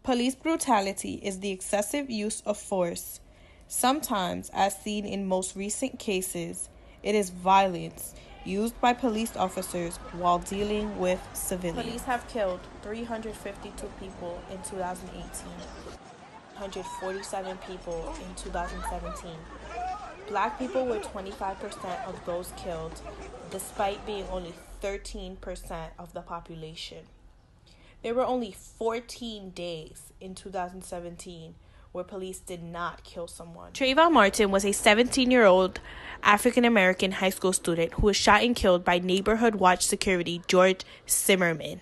Police brutality is the excessive use of force. Sometimes, as seen in most recent cases, it is violence used by police officers while dealing with civilians. Police have killed 352 people in 2018, 147 people in 2017. Black people were 25% of those killed, despite being only 13% of the population. There were only 14 days in 2017 where police did not kill someone. Trayvon Martin was a 17-year-old African-American high school student who was shot and killed by neighborhood watch security George Zimmerman.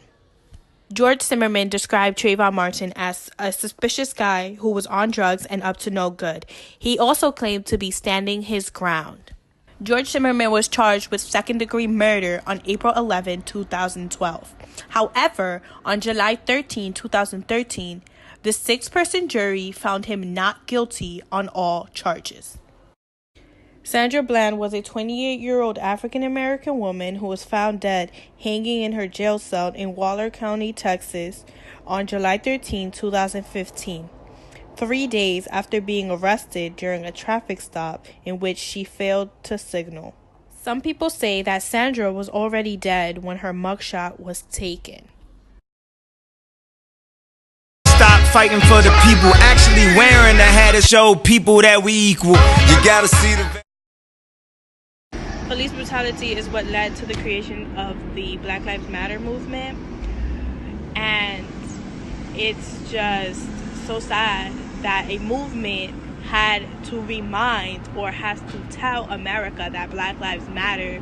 George Zimmerman described Trayvon Martin as a suspicious guy who was on drugs and up to no good. He also claimed to be standing his ground. George Zimmerman was charged with second-degree murder on April 11, 2012. However, on July 13, 2013, the 6-person jury found him not guilty on all charges. Sandra Bland was a 28-year-old African-American woman who was found dead hanging in her jail cell in Waller County, Texas, on July 13, 2015. 3 days after being arrested during a traffic stop in which she failed to signal. Some people say that Sandra was already dead when her mugshot was taken. Stop fighting for the people, actually wearing the hat to show people that we equal. You gotta see the... Police brutality is what led to the creation of the Black Lives Matter movement. And it's just so sad that a movement had to remind or has to tell America that Black Lives Matter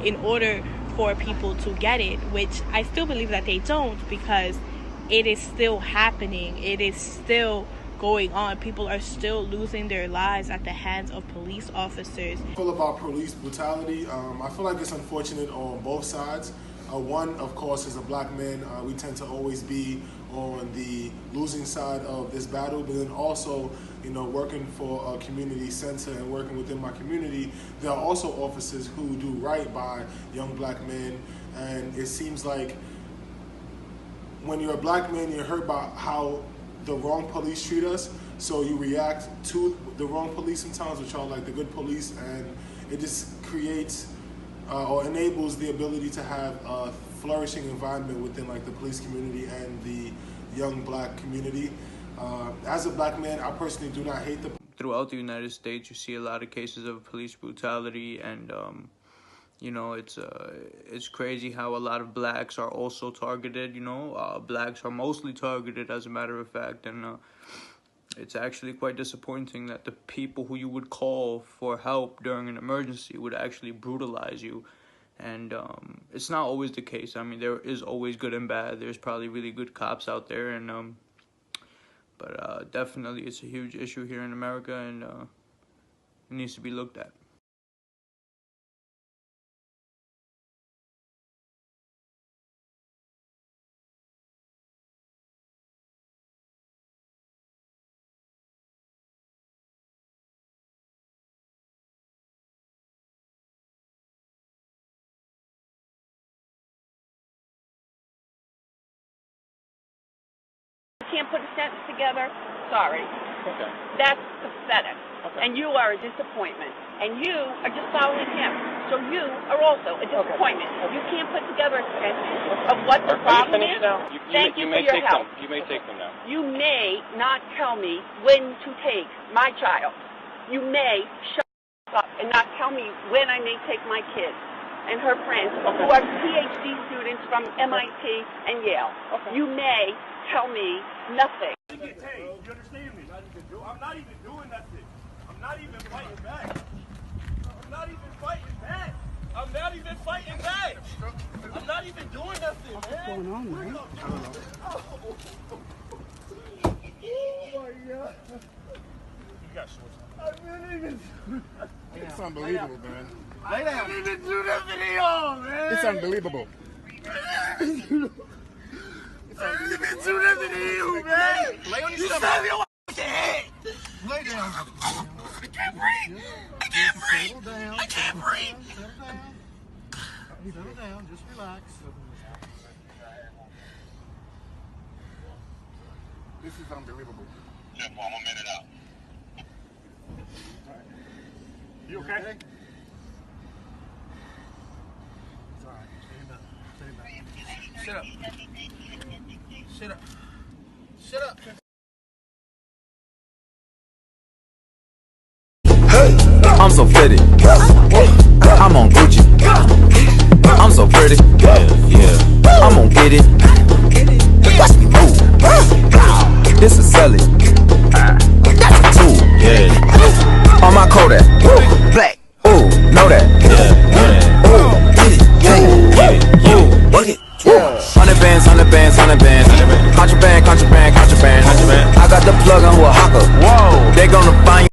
in order for people to get it, which I still believe that they don't, because it is still happening. It is still going on. People are still losing their lives at the hands of police officers. I feel about police brutality. I feel like it's unfortunate on both sides. One, of course, as a black man, we tend to always be on the losing side of this battle, but then also, working for a community center and working within my community, there are also officers who do right by young black men, and it seems like when you're a black man, you're hurt by how the wrong police treat us, so you react to the wrong police sometimes, which are like the good police, and it just creates or enables the ability to have a flourishing environment within like the police community and the young black community. As a black man, I personally do not hate the... Throughout the United States, you see a lot of cases of police brutality, and it's crazy how a lot of blacks are also targeted. Blacks are mostly targeted, as a matter of fact, and it's actually quite disappointing that the people who you would call for help during an emergency would actually brutalize you. And it's not always the case. I mean, there is always good and bad. There's probably really good cops out there, and but definitely it's a huge issue here in America, and it needs to be looked at. Can't put a sentence together, sorry. Okay. That's pathetic. Okay. And you are a disappointment. And you are just following him. So you are also a disappointment. Okay. You can't put together a sentence of what the problem is. Now? Thank you for your help. You may take them now. You may not tell me when to take my child. You may shut up and not tell me when I may take my kids and her friends who are PhD students from MIT and Yale. Okay. You may tell me nothing. You understand me? I'm not even doing nothing. I'm not even fighting back. I'm not even fighting back. I'm not even fighting back. I'm not even doing nothing, man. What's going on, man? Oh my God. You got shorts on. I didn't even. It's unbelievable, man. I didn't even do the video, man. It's unbelievable. I didn't even do nothing to you, man. Lay on your You stomach. stabbed your head. Lay down. I can't breathe. I can't breathe. I can't breathe. Settle down. Just relax. This is unbelievable. Yeah, well, I'm a minute out. You okay? It's all right. Stay back. Sit up. Sit up. Sit up. I'm so fitted.